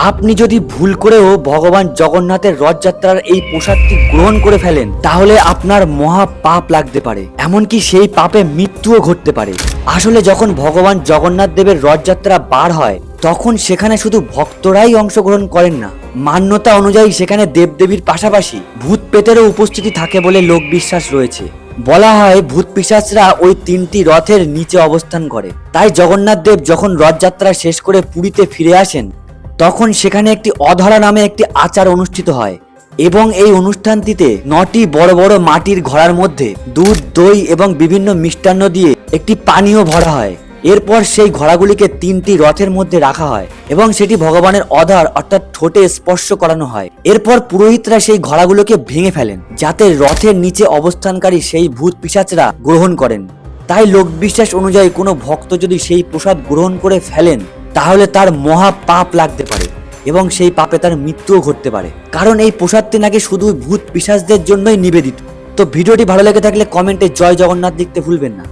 আপনি যদি ভুল করেও ভগবান জগন্নাথের রথযাত্রার এই প্রসাদটি গ্রহণ করে ফেলেন, তাহলে আপনার মহা পাপ লাগতে পারে, এমনকি সেই পাপে মৃত্যুও ঘটতে পারে। আসলে যখন ভগবান জগন্নাথ দেবের রথযাত্রা বার হয়, তখন সেখানে শুধু ভক্তরাই অংশগ্রহণ করেন না, মান্যতা অনুযায়ী সেখানে দেবদেবীর পাশাপাশি ভূত প্রেতেরও উপস্থিতি থাকে বলে লোকবিশ্বাস রয়েছে। বলা হয় ভূত পিশাচরা ওই তিনটি রথের নিচে অবস্থান করে। তাই জগন্নাথ দেব যখন রথযাত্রা শেষ করে পুরীতে ফিরে আসেন, তখন সেখানে একটি অধরা নামে একটি আচার অনুষ্ঠিত হয় এবং এই অনুষ্ঠানটিতে 9টি বড় বড় মাটির ঘড়ার মধ্যে দুধ, দই এবং বিভিন্ন মিষ্টান্ন দিয়ে একটি পানীয় ভরা হয়। এরপর সেই ঘোড়াগুলিকে 3টি রথের মধ্যে রাখা হয় এবং সেটি ভগবানের অধর অর্থাৎ ঠোঁটে স্পর্শ করানো হয়। এরপর পুরোহিতরা সেই ঘোড়াগুলোকে ভেঙে ফেলেন, যাতে রথের নিচে অবস্থানকারী সেই ভূত পিশাচরা গ্রহণ করেন। তাই লোকবিশ্বাস অনুযায়ী কোনো ভক্ত যদি সেই প্রসাদ গ্রহণ করে ফেলেন, তাহলে তার মহা পাপ লাগতে পারে এবং সেই পাপে তার মৃত্যুও ঘটতে পারে, কারণ এই প্রসাদটি নাকি শুধু ভূত পিশাচদের জন্যই নিবেদিত। তো ভিডিওটি ভালো লেগে থাকলে কমেন্টে জয় জগন্নাথ লিখতে ভুলবেন না।